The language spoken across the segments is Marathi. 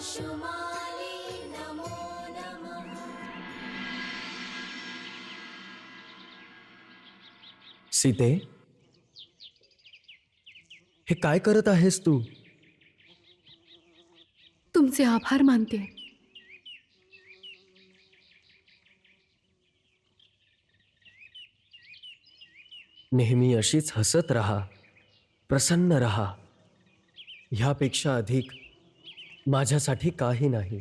शिशुमाले नमो नमः। सीते, हे काय करत आहेस तू? तुमचे आभार मानते. नेहमी अशीच हसत रहा, प्रसन्न रहा. ह्यापेक्षा अधिक माझ्यासाठी काही नाही.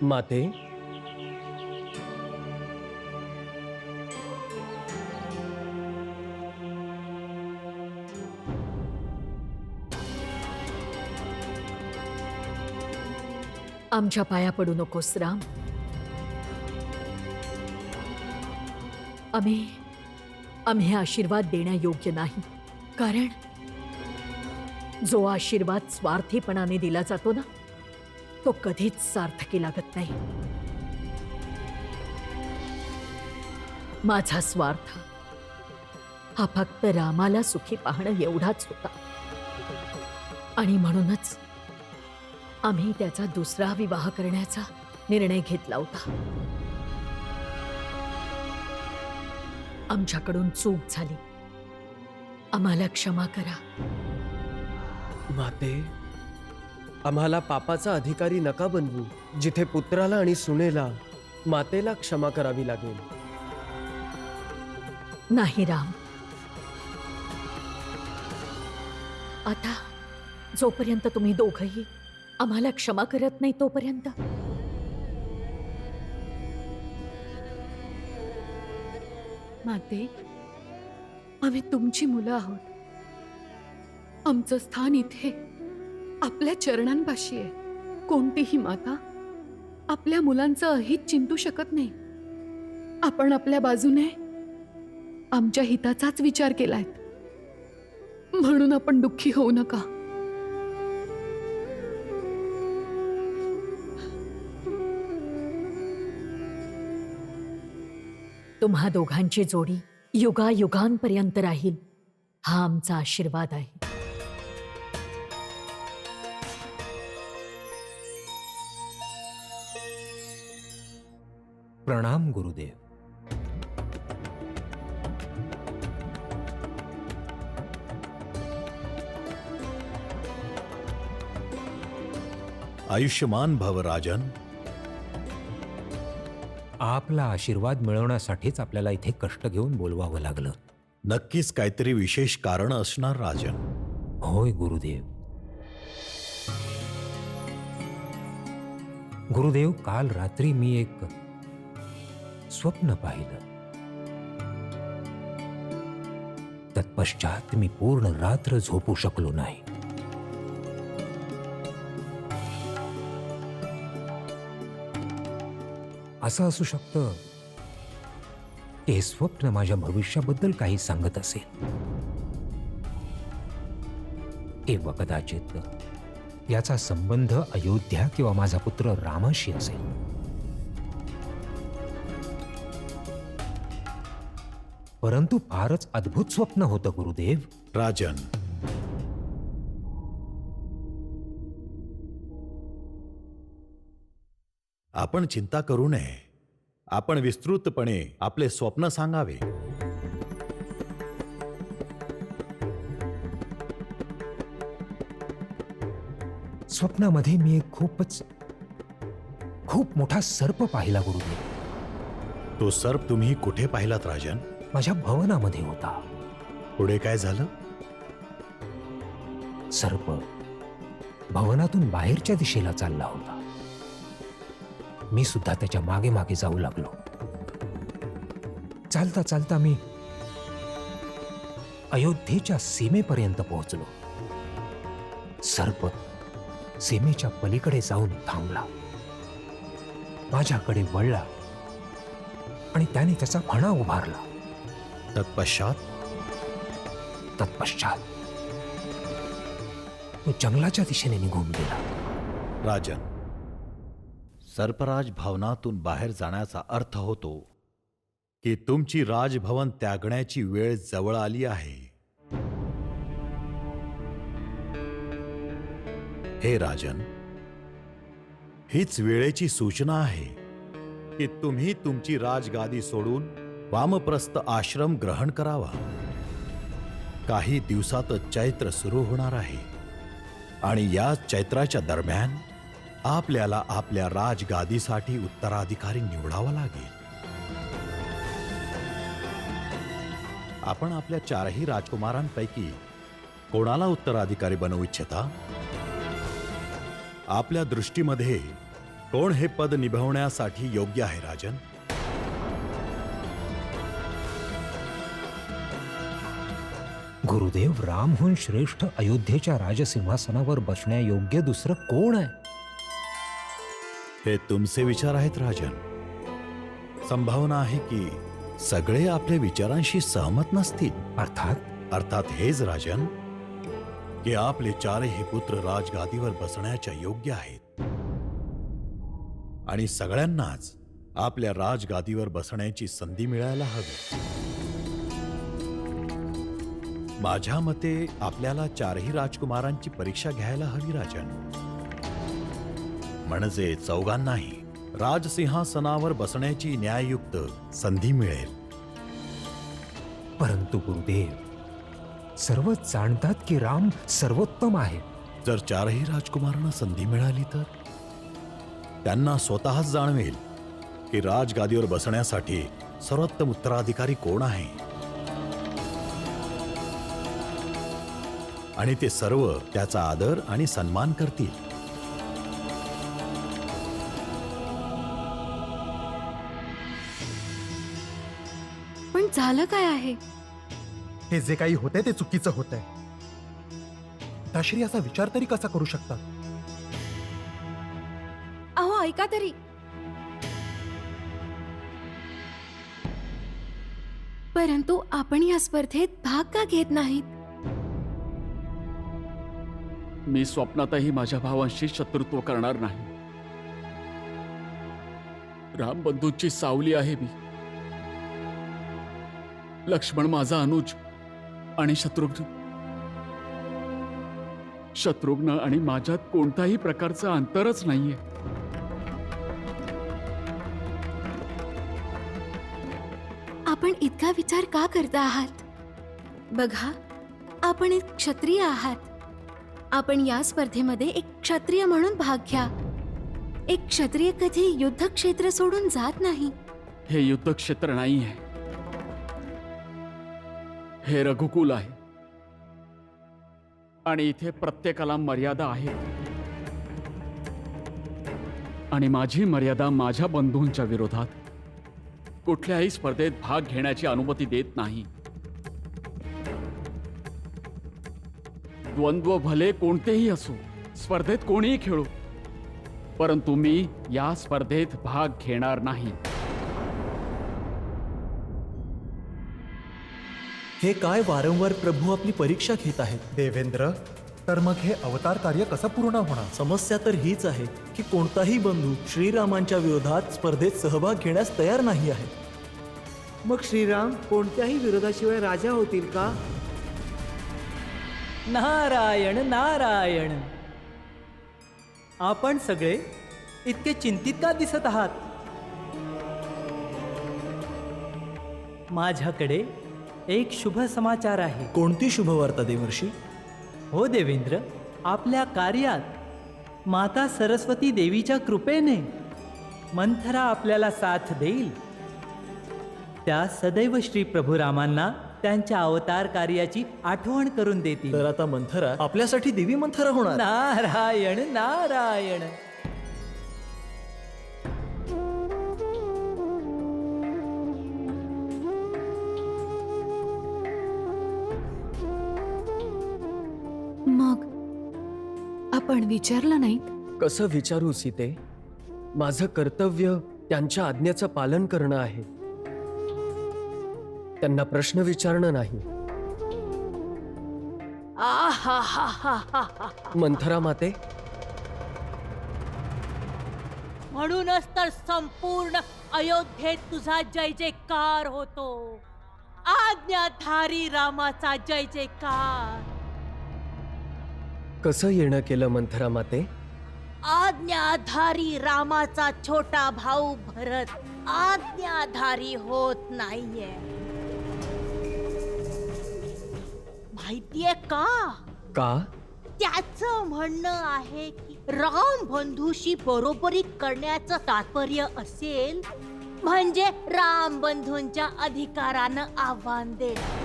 माते, आमच्या पाया पडू नकोस राम. आम्ही आशीर्वाद देण्यायोग्य नाही. कारण जो आशीर्वाद स्वार्थीपणाने दिला जातो ना, तो कधीच सार्थकी लागत नाही. माझा स्वार्थ हा फक्त रामाला सुखी पाहणं एवढाच होता. आणि म्हणूनच आम्ही त्याचा दुसरा विवाह करण्याचा निर्णय घेतला होता. आमच्याकडून चूक झाली. आम्हाला क्षमा करा. माते, आम्हाला पापाचा अधिकारी नका बनवू. जिथे पुत्राला आणि सुनेला मातेला क्षमा करावी लागेल. नाही राम. आता जोपर्यंत तुम्ही दोघंही आम्हाला क्षमा करत नाही तोपर्यंत माते, आम्ही तुमची मुलं आहोत. आमचं स्थान इथे आपल्या चरणांपाशी आहे. कोणतीही माता आपल्या मुलांचं अहित चिंतू शकत नाही. आपण आपल्या बाजूने आमच्या हिताचाच विचार केलाय, म्हणून आपण दुःखी होऊ नका. तुम्हा दोघांची जोडी युगायुगांपर्यंत राहील हा आमचा आशीर्वाद आहे. प्रणाम गुरुदेव. आयुष्यमान भव राजन. आपला आशीर्वाद मिळवण्यासाठीच आपल्याला इथे कष्ट घेऊन बोलवावं लागलं. नक्कीच काहीतरी विशेष कारण असणार राजन. होय गुरुदेव. गुरुदेव, काल रात्री मी एक स्वप्न पाहिलं. तत्पश्चात मी पूर्ण रात्र झोपू शकलो नाही. असं असू शकतं की हे स्वप्न माझ्या भविष्याबद्दल काही सांगत असेल, किंवा कदाचित याचा संबंध अयोध्या किंवा माझा पुत्र रामाशी असेल. परंतु फारच अद्भुत स्वप्न होतं गुरुदेव. राजन, आपण चिंता करू नये. आपण विस्तृतपणे आपले स्वप्न सांगावे. स्वप्नामध्ये मी एक खूप मोठा सर्प पाहिला गुरुदेव. तो सर्प तुम्ही कुठे पाहिलात राजन? माझ्या भवनामध्ये होता. पुढे काय झालं? सर्प भवनातून बाहेरच्या दिशेला चालला होता. मी सुद्धा त्याच्या मागे मागे जाऊ लागलो. चालता चालता मी अयोध्येच्या सीमेपर्यंत पोहोचलो. सर्प सीमेच्या पलीकडे जाऊन थांबला, माझ्याकडे वळला आणि त्याने त्याचा फणा उभारला. तत्पश्चात तो जंगलाच्या दिशेने निघून गेला. राजन, सर्पराज भवनातून बाहेर जाण्याचा अर्थ होतो की तुमची राजभवन त्यागण्याची वेळ जवळ आली आहे. हे राजन, हीच वेळेची सूचना आहे की तुम्ही तुमची राजगादी सोडून वामप्रस्थ आश्रम ग्रहण करावा. काही दिवसातच चैत्र सुरू होणार आहे आणि या चैत्राच्या दरम्यान आपल्याला आपल्या राजगादीसाठी उत्तराधिकारी निवडावा लागेल. आपण आपल्या 4ही राजकुमारांपैकी कोणाला उत्तराधिकारी बनवू इच्छिता? आपल्या दृष्टीमध्ये कोण हे पद निभवण्यासाठी योग्य आहे राजन? गुरुदेव, रामहून श्रेष्ठ अयोध्येच्या राजसिंहासनावर बसण्यायोग्य दुसरं कोण आहे? हे तुमचे विचार आहेत राजन. संभावना आहे की सगळे आपल्या विचारांशी सहमत नसतील. अर्थात हेच राजन की आपले 4ही पुत्र राजगादीवर बसण्याच्या योग्य आहेत आणि सगळ्यांनाच आपल्या राजगादीवर बसण्याची संधी मिळायला हवी. माझ्या मते आपल्याला 4ही राजकुमारांची परीक्षा घ्यायला हवी राजन. म्हणजे चौघांनाही राजसिंहासनावर बसण्याची न्याययुक्त संधी मिळेल. परंतु गुरुदेव, सर्वच जाणतात की राम सर्वोत्तम आहे. जर 4ही राजकुमारांना संधी मिळाली तर त्यांना स्वतःच जाणवेल की राजगादीवर बसण्यासाठी सर्वोत्तम उत्तराधिकारी कोण आहे आणि ते सर्व त्याचा आदर आणि सन्मान करतील. पण झालं काय आहे? हे जे काही होतंय ते चुकीचं होतंय. पिताश्री असा विचार तरी कसा करू शकतात? अहो ऐका तरी. परंतु आपण या स्पर्धेत भाग का घेत नाहीत? मी स्वप्नातही माझ्या भावांशी शत्रुत्व करणार नाही. रामबंधूंची सावली आहे मी. लक्ष्मण माझा अनुज आणि शत्रुघ्न आणि माझ्यात कोणताही प्रकारचं अंतरच नाहीये. आपण इतका विचार का करता आहात? बघा, आपण एक क्षत्रिय आहात. आपण या स्पर्धेमध्ये एक क्षत्रिय म्हणून भाग घ्या. एक क्षत्रिय कधी युद्धक्षेत्र सोडून जात नाही. हे युद्धक्षेत्र नाहीये, हे रघुकुल आहे आणि इथे प्रत्येकाला मर्यादा आहे आणि माझी मर्यादा माझ्या बंधूंच्या विरोधात कुठल्याही स्पर्धेत भाग घेण्याची अनुमती देत नाही. द्वंद्व भले कोणतेही असो, स्पर्धेत कोणीही खेळो, परंतु मी या स्पर्धेत भाग घेणार नाही. हे काय वारंवार प्रभू आपली परीक्षा घेत आहेत? देवेंद्र, तर मग हे अवतार कार्य कसं पूर्ण होणार? समस्या तर हीच आहे की कोणताही बंधू श्रीरामांच्या विरोधात स्पर्धेत सहभाग घेण्यास तयार नाही आहे. मग श्रीराम कोणत्याही विरोधाशिवाय राजा होतील का? नारायण नारायण. आपण सगळे इतके चिंतित का दिसत आहात? माझ्याकडे एक शुभ समाचार आहे. कोणती शुभवार्ता देवर्षी? हो देवेंद्र, आपल्या कार्यात माता सरस्वती देवीच्या कृपेने मंथरा आपल्याला साथ देईल. त्या सदैव श्री प्रभू रामांना त्यांच्या अवतार कार्याची आठवण करून देतील. तर आता मंथरा आपल्यासाठी देवी मंथरा होणार. नारायण नारायण. मग आपण विचारलं नाहीत? कसं विचारू सीते? माझं कर्तव्य त्यांच्या आज्ञेचं पालन करणं आहे, त्यांना प्रश्न विचारणं नाही. मंथरा माते, म्हणूनच तर संपूर्ण अयोध्येत तुझा जय जयकार होतो. आज्ञाधारी रामाचा जय जयकार. कसं येणं केलं मंथरा माते? आज्ञाधारी रामाचा छोटा भाऊ भरत आज्ञाधारी होत नाहीये. माहितीये का? का? त्याचं म्हणणं आहे की राम बंधूशी बरोबरी करण्याचं तात्पर्य असेल म्हणजे राम बंधूंच्या अधिकारानं आव्हान देणं.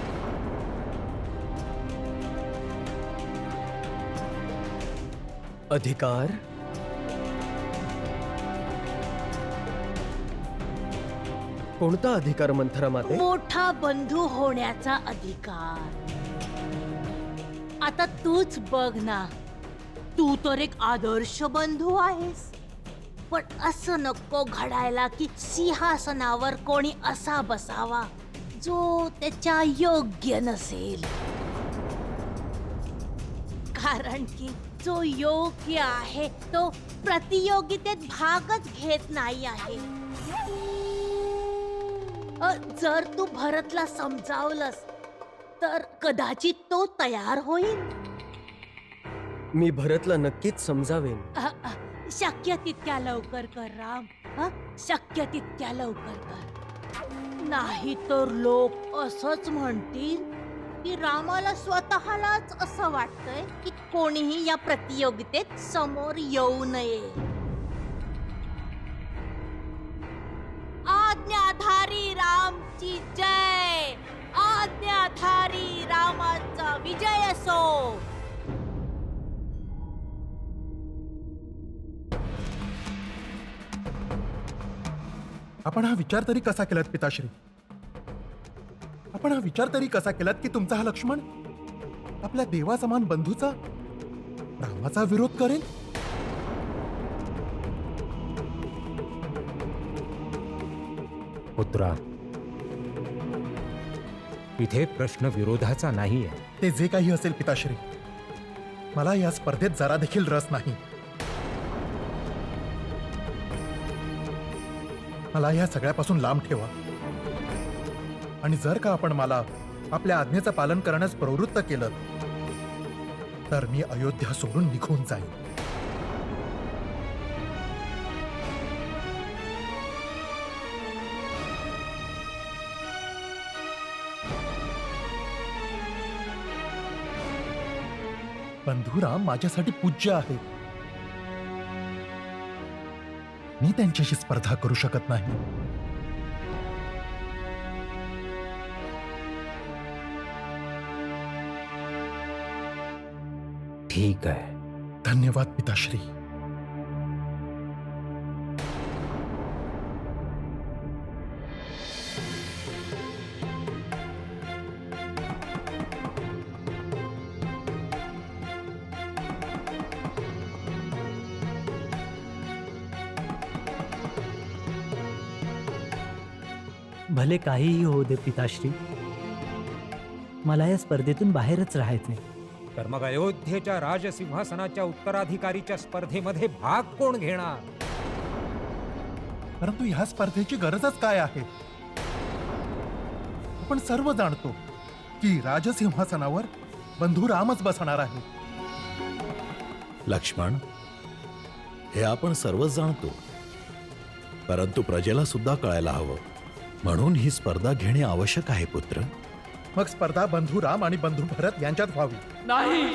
अधिकार? कोणता अधिकार मंथरा माते? मोठा बंधू होण्याचा अधिकार. आता तूच बघ ना, तू तर एक आदर्श बंधू आहेस, पण असं नको घडायला की सिंहासनावर कोणी असा बसावा जो त्याच्या योग्य नसेल. कारण की जो योग्य आहे तो प्रतियोगितेत भागच घेत नाही आहे. जर तू भरतला समजावलंस तर कदाचित तो तयार होईल. मी भरतला नक्कीच समजावेन. शक्य तितक्या लवकर कर राम. शक्य तितक्या लवकर कर. नाही तर लोक असंच म्हणतील की रामाला स्वतःलाच असं वाटतंय की कोणीही या प्रतियोगितेत समोर येऊ नये. आज्ञाधारी रामची जय. आज्ञाधारी रामाचा विजय असो. आपण हा विचार तरी कसा केलात पिताश्री? आपण हा विचार तरी कसा केलात की तुमचा हा लक्ष्मण आपल्या देवासमान बंधूचा रामाचा विरोध करेल? पुत्रा, इथे प्रश्न विरोधाचा नाहीये. ते जे काही असेल पिताश्री, मला या स्पर्धेत जरा देखील रस नाही. मला या सगळ्यापासून लांब ठेवा. आणि जर का आपण मला आपल्या आज्ञेचं पालन करण्यास प्रवृत्त केलं तर मी अयोध्या सोडून निघून जाईन. बंधुराम माझ्यासाठी पूज्य आहेत. मी त्यांच्याशी स्पर्धा करू शकत नाही. ठीक आहे. धन्यवाद पिताश्री. भले काहीही होऊ दे पिताश्री, मला या स्पर्धेतून बाहेरच राहायचंय. तर मग अयोध्येच्या राजसिंहासनाच्या उत्तराधिकारीच्या स्पर्धेमध्ये भाग कोण घेणार? परंतु ह्या स्पर्धेची गरजच काय आहे? आपण सर्व जाणतो की राजसिंहासनावर बंधू रामच बसणार आहे. लक्ष्मण, हे आपण सर्वच जाणतो, परंतु प्रजेला सुद्धा कळायला हवं, म्हणून ही स्पर्धा घेणे आवश्यक आहे पुत्र. मग स्पर्धा बंधू राम आणि बंधू भरत यांच्यात व्हावी. नाही.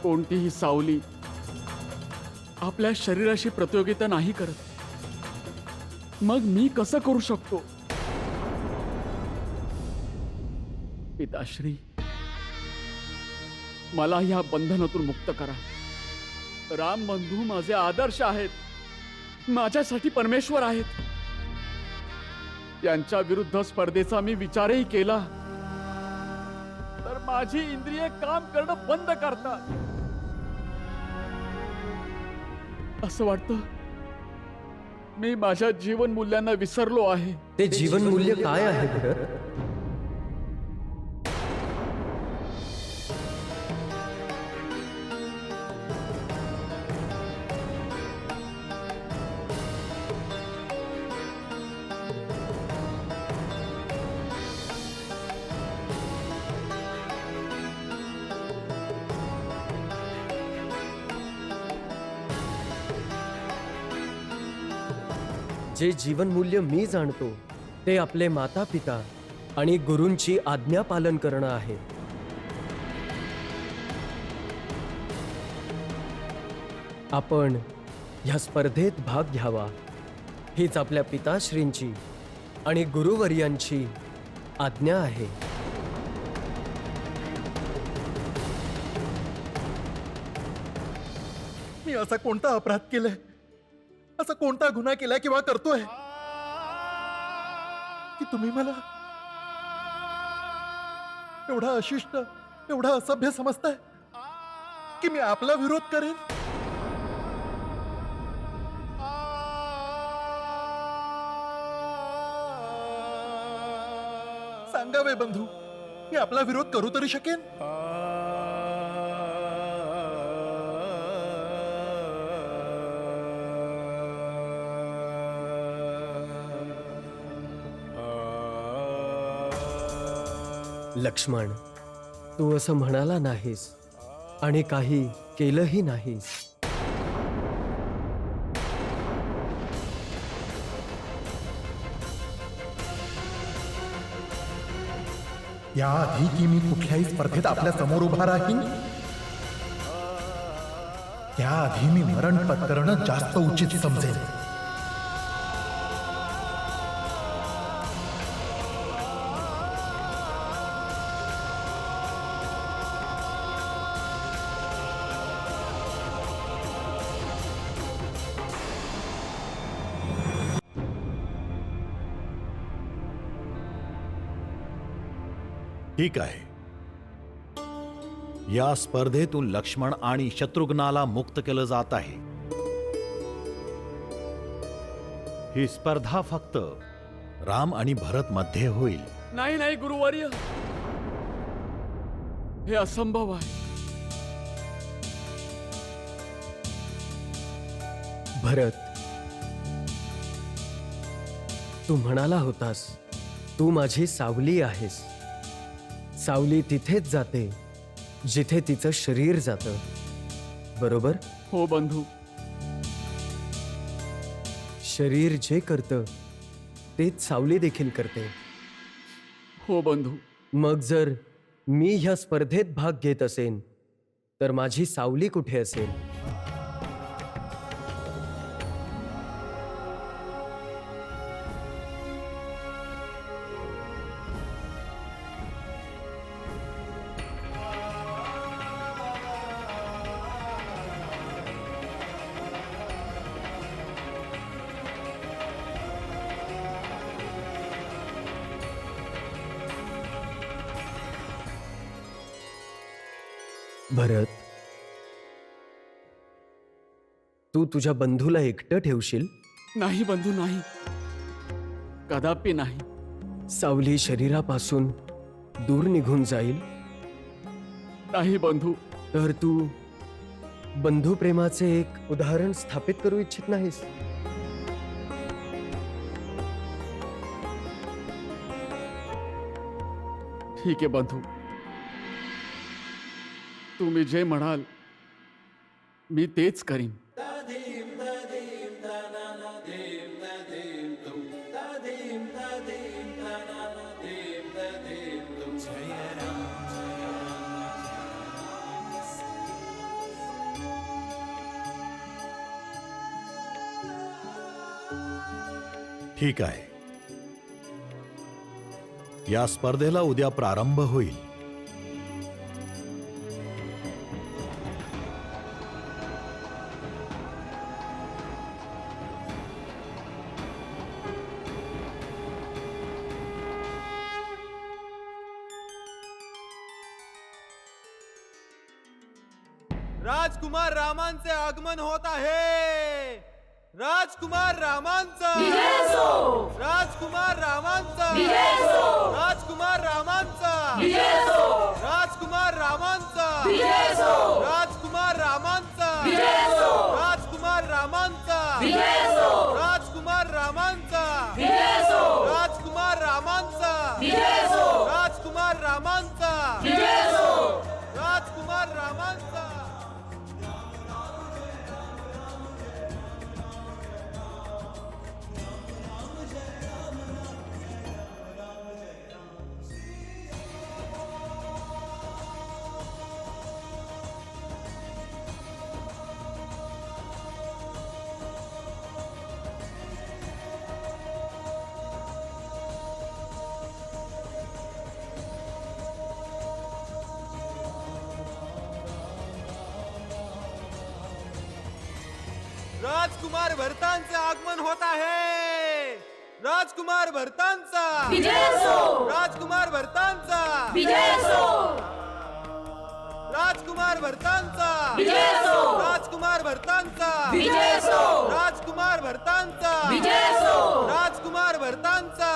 कोणतीही सावली आपल्या शरीराशी प्रतियोगिता नाही करत. मग मी कसं करू शकतो? पिताश्री, मला या बंधनातून मुक्त करा. राम बंधू माझे आदर्श आहेत, माझ्यासाठी परमेश्वर आहेत. त्यांच्या विरुद्ध स्पर्धेचा मी विचारही केला तर माझी इंद्रिये काम करणं बंद करतात. असं वाटतं मी माझ्या जीवन मूल्यांना विसरलो आहे. ते जीवन मूल्य काय आहे भरत? जे जीवनमूल्य मी जाणतो ते आपले माता पिता आणि गुरूंची आज्ञा पालन करणं आहे. आपण ह्या स्पर्धेत भाग घ्यावा हीच आपल्या पिताश्रींची आणि गुरुवर्यांची आज्ञा आहे. मी असा कोणता अपराध केलाय, असा कोणता गुन्हा केलाय किंवा करतोय की तुम्ही मला एवढा अशिष्ट, एवढा असभ्य समजताय की मी आपला विरोध करेन? सांगावे बंधू, मी आपला विरोध करू तरी शकेन? लक्ष्मण, तू असं म्हणाला नाहीस आणि काही केलंही नाहीस. याआधी की मी कुठल्याही स्पर्धेत आपल्या समोर उभा राहीन, त्याआधी मी मरण पत्करणं जास्त उचित समजेल. ठीक आहे. या स्पर्धेतून लक्ष्मण आणि शत्रुघ्नाला मुक्त केलं जात आहे. ही स्पर्धा फक्त राम आणि भरत मध्ये होईल. नाही नाही गुरुवर्य, हे असंभव आहे. भरत, तू म्हणाला होतास तू माझी सावली आहेस. सावली तिथेच जाते जिथे तिचं शरीर जातं, बरोबर? हो बंधू. शरीर जे करतं तेच सावली देखील करते. हो बंधू. मग जर मी ह्या स्पर्धेत भाग घेत असेन तर माझी सावली कुठे असेल? भरत, तू तुझ्या बंधूला एकटं ठेवशील? नाही बंधू, नाही, कदापि नाही. सावली शरीरापासून दूर निघून जाईल? नाही बंधू. तर तू बंधुप्रेमाचे एक उदाहरण स्थापित करू इच्छित नाहीस? ठीक आहे बंधू, तुम्ही जे म्हणाल मी तेच करीन. ठीक आहे. या स्पर्धेला उद्या प्रारंभ होईल. राजकुमार रामांचे आगमन होत आहे. राजकुमार रामांचा, राजकुमार रामांचा, राजकुमार रामांचा, राजकुमार रामांचा, राजकुमार रामांचा, राजकुमार रामांचा, राजकुमार रामांचा, राजकुमार रामांचा, राजकुमार रामांचा, राजकुमार रामांचा. राजकुमार भरतांचे आगमन होत आहे. राजकुमार भरतांचा राजकुमार भरतांचा राजकुमार भरतांचा राजकुमार भरतांचा राजकुमार भरतांचा राजकुमार भरतांचा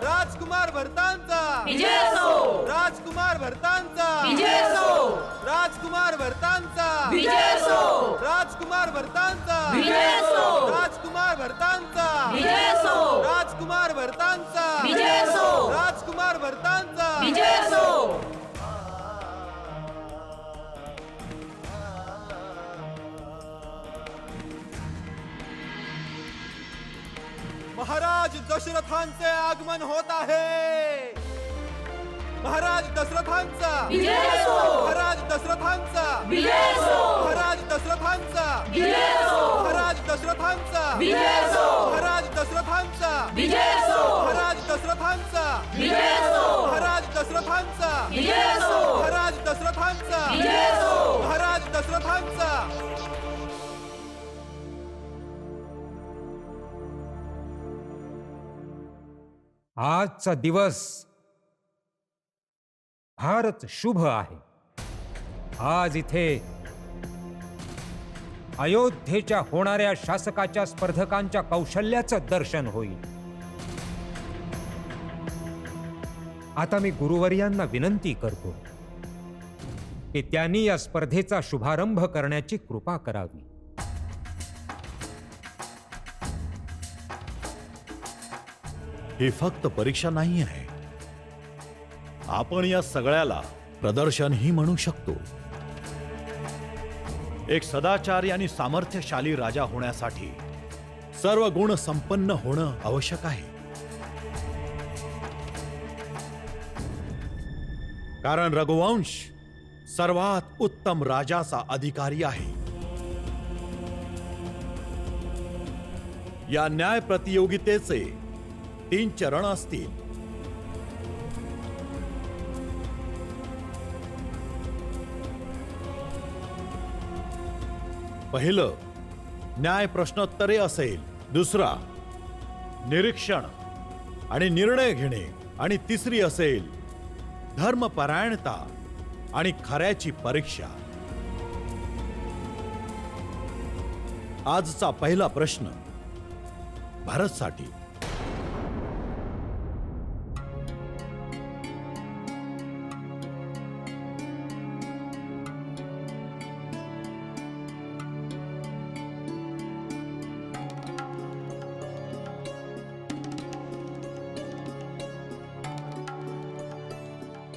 राजकुमार भरतांचा राजकुमार भरतांचा राजकुमार भरतांचा राजकुमार भरतांचा राजकुमार भरतांचा राजकुमार भरतांचा राजकुमार भरतांचा महाराज दशरथांचे आगमन होत आहे. महाराज दशरथांचा महाराज दशरथांचा महाराज दशरथांचा महाराज दशरथांचा महाराज दशरथांचा महाराज दशरथांचा महाराज दशरथांचा महाराज दशरथांचा महाराज दशरथांचा आजचा दिवस फारच शुभ आहे. आज इथे अयोध्येच्या होणाऱ्या शासकाच्या स्पर्धकांच्या कौशल्याचं दर्शन होईल. आता मी गुरुवर्यांना विनंती करतो की त्यांनी या स्पर्धेचा शुभारंभ करण्याची कृपा करावी. ही फक्त परीक्षा नाही आहे. आपण या सगळ्याला प्रदर्शनही म्हणू शकतो. एक सदाचारी आणि सामर्थ्यशाली राजा होण्यासाठी सर्व गुण संपन्न होणं आवश्यक आहे. कारण रघुवंश सर्वात उत्तम राजाचा अधिकारी आहे. या न्याय प्रतियोगितेचे 3 चरण असतील. पहिलं न्याय प्रश्नोत्तरे असेल. दुसरा निरीक्षण आणि निर्णय घेणे आणि तिसरी असेल धर्मपरायणता आणि खऱ्याची परीक्षा. आजचा पहिला प्रश्न भारतसाठी.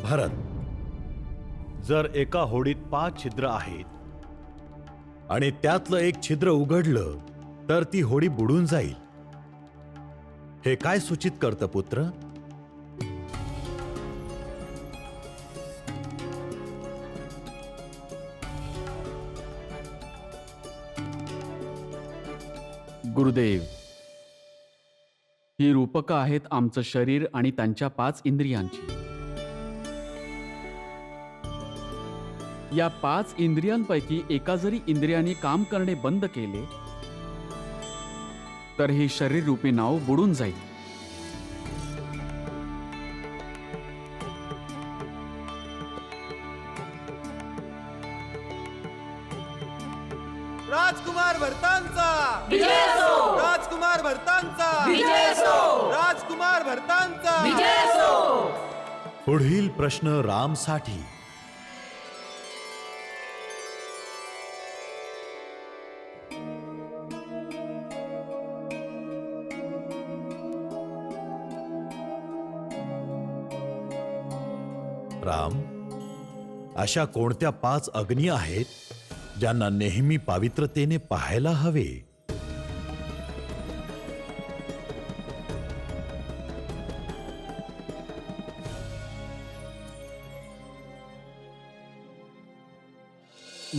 भरत, जर एका होडीत 5 छिद्र आहेत आणि त्यातलं एक छिद्र उघडलं तर ती होडी बुडून जाईल. हे काय सूचित करतं पुत्र? गुरुदेव, ही रूपकं आहेत आमचं शरीर आणि त्यांच्या 5 इंद्रियांची. या 5 इंद्रियांपैकी एका जरी इंद्रियाने काम करणे बंद केले तर हे शरीर रूपी नाव बुडून जाईल. राजकुमार भरतांचा राजकुमार भरतांचा राजकुमार भरतांचा. पुढील प्रश्न रामसाठी. राम, अशा कोणत्या 5 अग्नी आहेत ज्यांना नेहमी पावित्रतेने पाहायला हवे?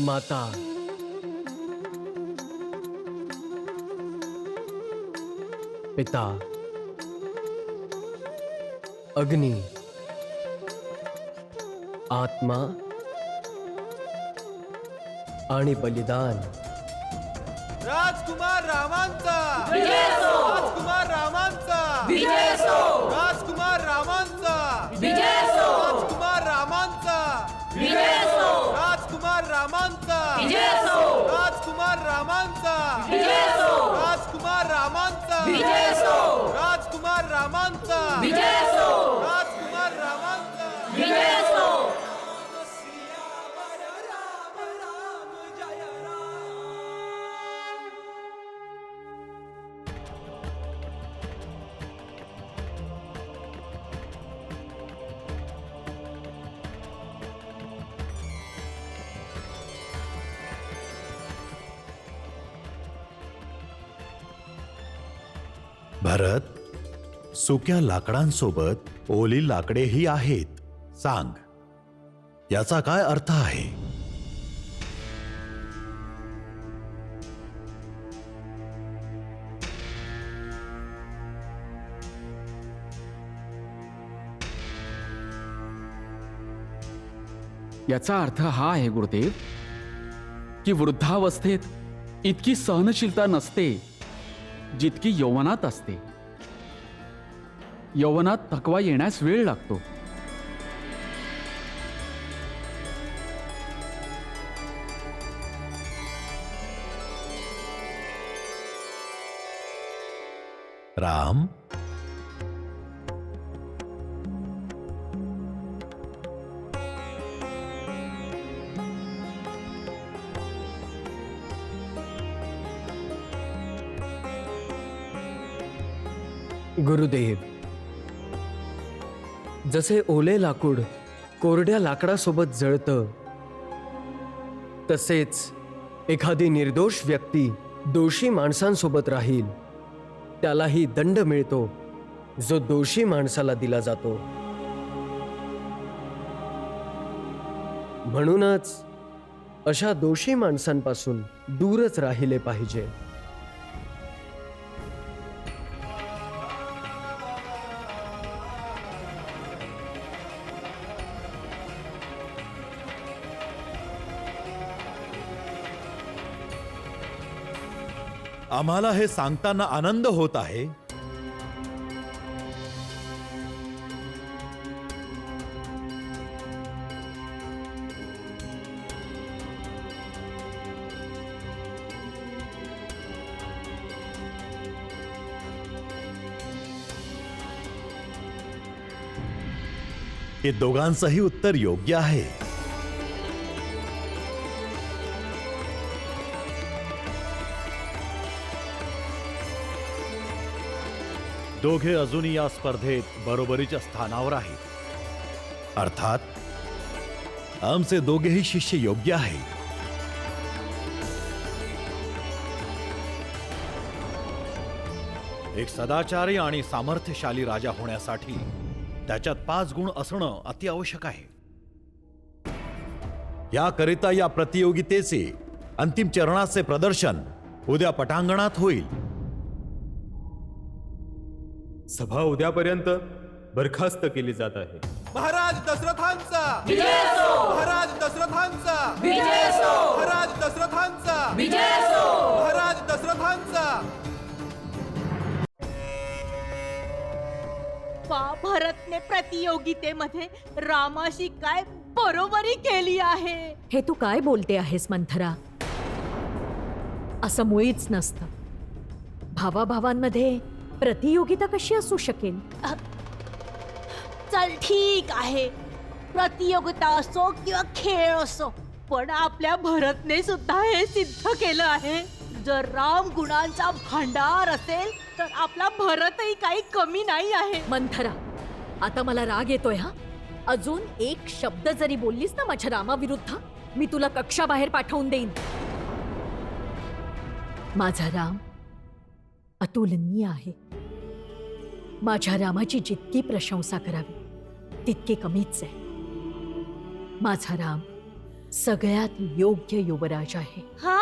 माता, पिता, अग्नी, आत्मा आणि बलिदान. राजकुमार रामांचा राजकुमार रामांचा राजकुमार रामांचा राजकुमार रामांचा राजकुमार रामांचा राजकुमार रामांचा राजकुमार रामांचा राजकुमार रामांचा राजकुमार रामांचा भरत, सुक्या लाकडांसोबत ओली लाकडेही आहेत. सांग, याचा काय अर्थ आहे? याचा अर्थ हा आहे गुरुदेव की वृद्धावस्थेत इतकी सहनशीलता नसते जितकी यौवनात असते. यौवनात थकवा येण्यास वेळ लागतो. राम, गुरुदेव, जसे ओले लाकूड कोरड्या लाकडासोबत जळतं, तसेच एखादी निर्दोष व्यक्ती दोषी माणसांसोबत राहील त्यालाही दंड मिळतो जो दोषी माणसाला दिला जातो. म्हणूनच अशा दोषी माणसांपासून दूरच राहिले पाहिजे. आम्हाला हे सांगताना आनंद होत आहे की दोघांचंही उत्तर योग्य आहे. दोघे अजूनही या स्पर्धेत बरोबरीच्या स्थानावर आहेत. अर्थात आमचे दोघेही शिष्य योग्य आहेत. एक सदाचारी आणि सामर्थ्यशाली राजा होण्यासाठी त्याच्यात 5 गुण असणं अति आवश्यक आहे. याकरिता या प्रतियोगितेचे अंतिम चरणाचे प्रदर्शन उद्या पटांगणात होईल. सभा उद्यापर्यंत बरखास्त केली जात आहे. महाराज दशरथांचा महाराज दशरथांचा महाराज दशरथांचा महाराज दशरथांचा. भरतने प्रतियोगितेमध्ये रामाशी काय बरोबरी केली आहे. हे तू काय बोलते आहेस मंथरा? असं मुळीच नसतं. भावाभावांमध्ये प्रतियोगिता कशी असू शकेल? चल ठीक आहे, प्रतियोगिता असो किंवा खेळ असो, पण आपल्या भरतने सुद्धा हे सिद्ध केलं आहे. जर राम गुणांचा भांडार असेल तर आपला भरतही काही कमी नाही आहे. मंथरा, आता मला राग येतोय. हा, अजून एक शब्द जरी बोललीस ना माझ्या रामाविरुद्ध, मी तुला कक्षाबाहेर पाठवून देईन. माझा राम अतुलनीय आहे. माझ्या रामाची जितकी प्रशंसा करावी तितकी कमीच आहे. माझा राम सगळ्यात योग्य युवराज आहे. हा,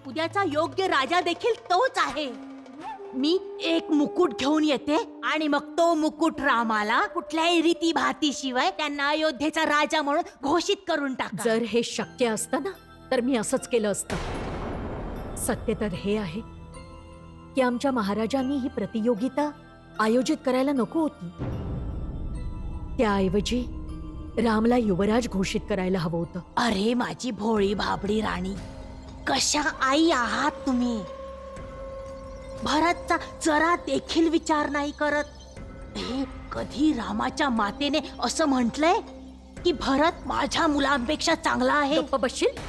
उद्याचा योग्य राजा देखील तोच आहे. मी एक मुकुट घेऊन येते आणि मग तो मुकुट रामाला कुठल्याही रीती भातीशिवाय त्यांना अयोध्येचा राजा म्हणून घोषित करून टाका. जर हे शक्य असतं ना तर मी असंच केलं असतं. सत्य तर हे आहे की आमच्या महाराजांनी ही प्रतियोगिता आयोजित करायला नको होती. त्याऐवजी रामला युवराज घोषित करायला हवं होतं. अरे माझी भोळी भाबडी राणी, कशा आई आहात तुम्ही. भरतचा जरा देखील विचार नाही करत. हे कधी रामाच्या मातेने असं म्हटलंय की भरत माझ्या मुलांपेक्षा चांगला आहे? गप्प बसशील?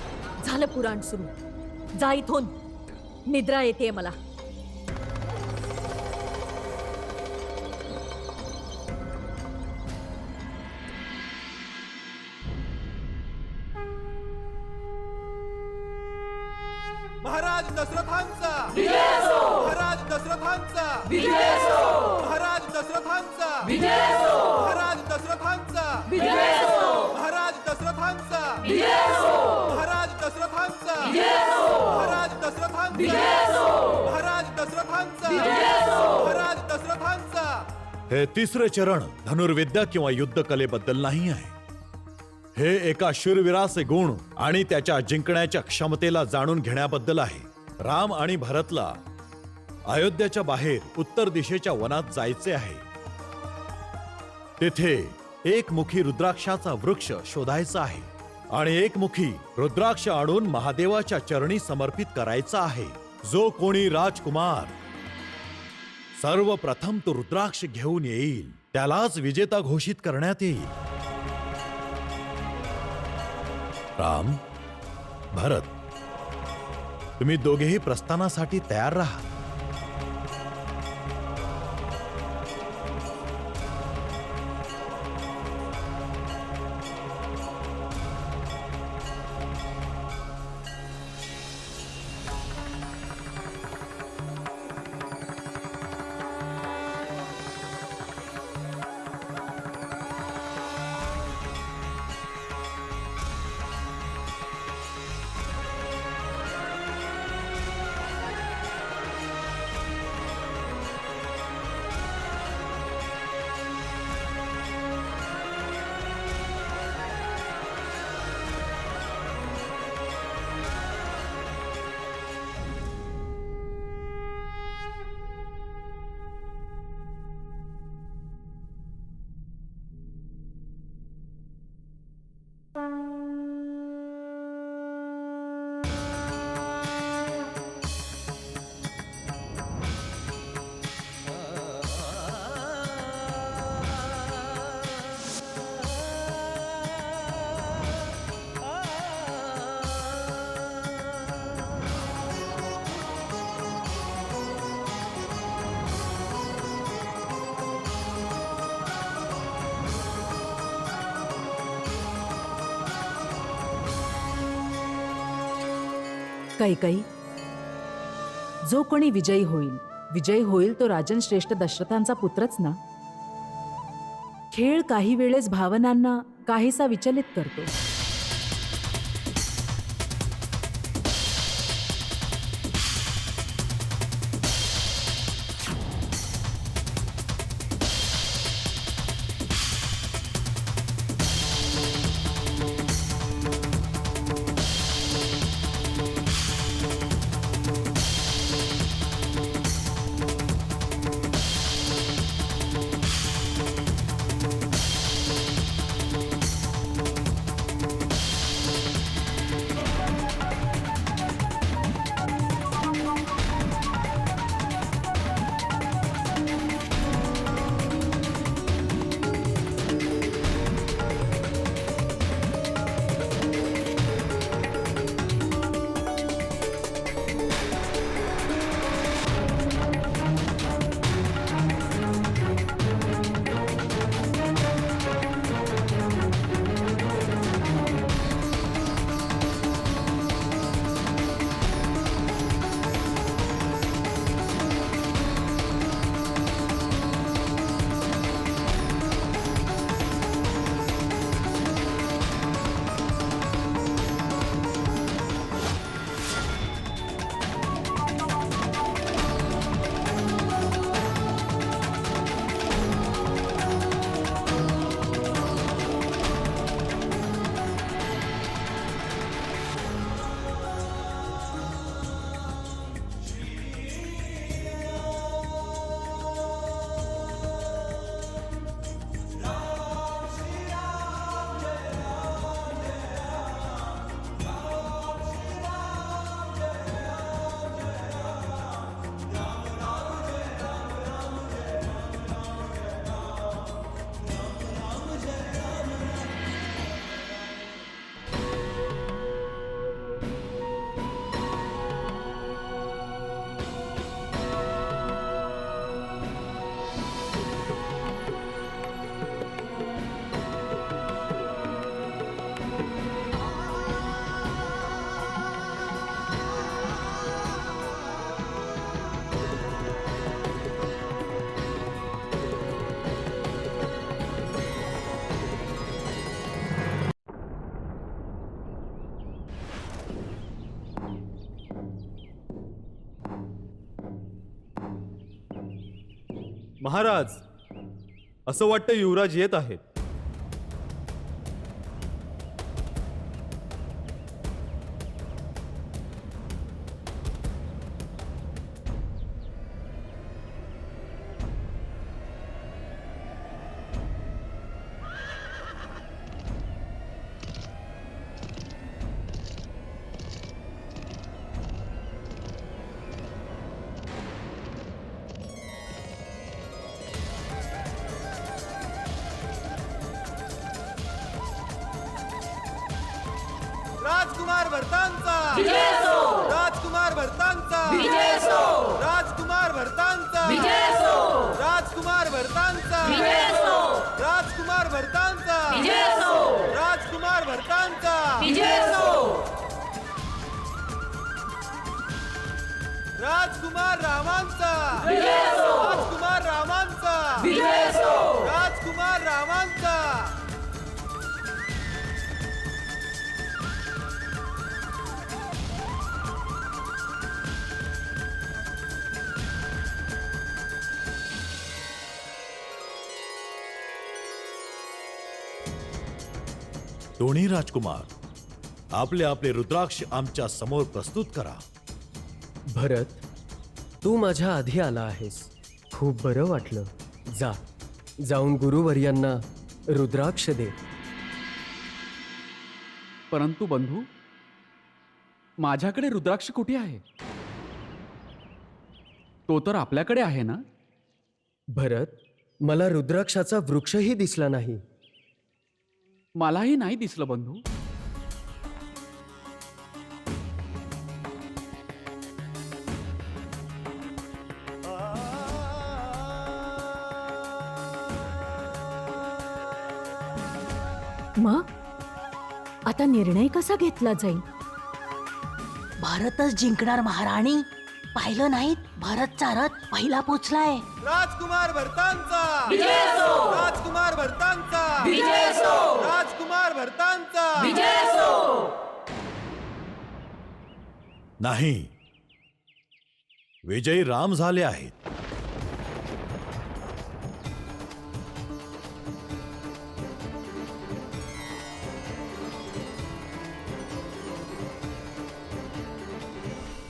झालं पुराण सुरू. जा इथून, निद्रा येते मला. महाराज दशरथांचा महाराज दशरथांचा महाराज दशरथांचा महाराज दशरथांचा महाराज दशरथांचा महाराज दशरथांचा महाराज दशरथांचा महाराज दशरथांचा महाराज दशरथांचा. हे तिसरे चरण धनुर्विद्या किंवा युद्ध कलेबद्दल नाही आहे. हे एका शूरवीराचे गुण आणि त्याच्या जिंकण्याच्या क्षमतेला जाणून घेण्याबद्दल आहे. राम आणि भरतला अयोध्याच्या बाहेर उत्तर दिशेच्या वनात जायचे आहे. तेथे एकमुखी रुद्राक्षाचा वृक्ष शोधायचा आहे आणि एकमुखी रुद्राक्ष आणून महादेवाच्या चरणी समर्पित करायचा आहे. जो कोणी राजकुमार सर्वप्रथम तो रुद्राक्ष घेऊन येईल त्यालाच विजेता घोषित करण्यात येईल. राम, भरत, तुम्ही दोघेही प्रस्थानासाठी तयार राहा. कैकई, जो कोणी विजयी होईल तो राजन श्रेष्ठ दशरथांचा पुत्रच ना. खेळ काही वेळेस भावनांना काहीसा विचलित करतो. महाराज, असं वाटतं युवराज येत आहेत. राजकुमार भरतांचा राजकुमार भरतांचा राजकुमार भरतांचा राजकुमार भरतांचा राजकुमार भरतांचा राजकुमार भरतांचा राजकुमार रामांचा राजकुमार रामांचा राजकुमार रामांचा दोन्ही राजकुमार, आपले आपले रुद्राक्ष आमच्या समोर प्रस्तुत करा. भरत, तू माझ्या आधी आला आहेस. खूप बरं वाटलं. जाऊन गुरुवर्यांना रुद्राक्ष दे. परंतु बंधू, माझ्याकडे रुद्राक्ष कुठे आहे? तो तर आपल्याकडे आहे ना? भरत, मला रुद्राक्षाचा वृक्षही दिसला नाही. मलाही नाही दिसलं बंधू. मग आता निर्णय कसा घेतला जाईल? भारतच जिंकणार महाराणी. पाहिलं नाहीत, भरतचा रथ पहिला पोचलाय. राजकुमार भरतांचा राजकुमार भरतांचा राजकुमार भरतांचा नाही, विजयी राम झाले आहेत.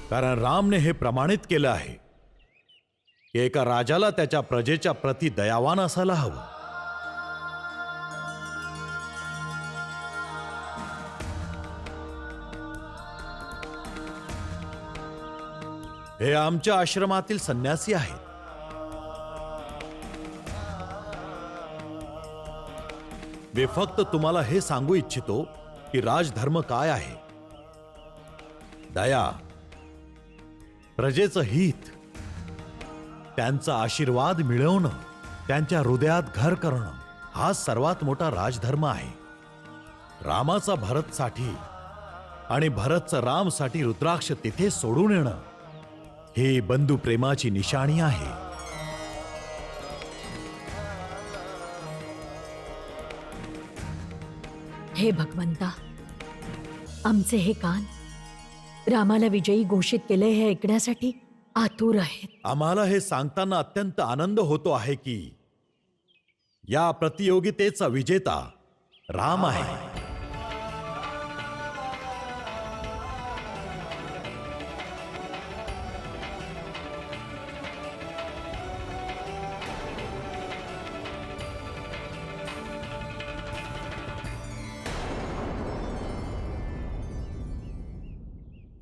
कारण रामने हे प्रमाणित केलं आहे की एका राजाला त्याच्या प्रजेच्या प्रति दयावान असायला हवं. हे आमच्या आश्रमातील संन्यासी आहेत. मी फक्त तुम्हाला हे सांगू इच्छितो की राजधर्म काय आहे. दया, प्रजेचं हित, त्यांचा आशीर्वाद मिळवणं, त्यांच्या हृदयात घर करणं, हा सर्वात मोठा राजधर्म आहे. रामाचा भरतसाठी आणि भरतचं रामसाठी रुद्राक्ष तिथे सोडून येणं, हे बंधू प्रेमाची निशाणी आहे. हे भगवंता, आमचे हे कान रामाला विजयी घोषित केले हे ऐकण्यासाठी आतुर आहेत. आम्हाला हे सांगताना अत्यंत आनंद होतो आहे की या प्रतियोगितेचा विजेता राम आहे.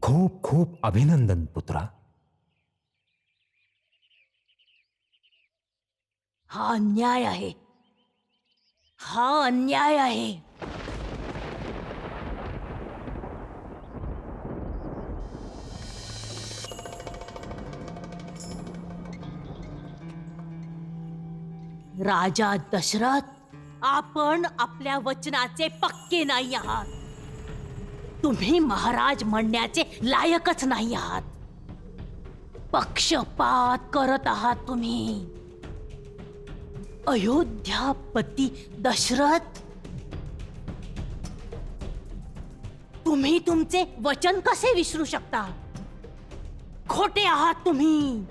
खूप खूप अभिनंदन पुत्रा. हा अन्याय आहे. हा अन्याय आहे. राजा दशरथ, आपण आपल्या वचनाचे पक्के नाही आहात. तुम्ही महाराज म्हणण्याचे लायकच नाही आहात. पक्षपात करत आहात तुम्ही. अयोध्यापती दशरथ, तुम्ही तुमचे वचन कसे विसरू शकता? खोटे आहात तुम्ही.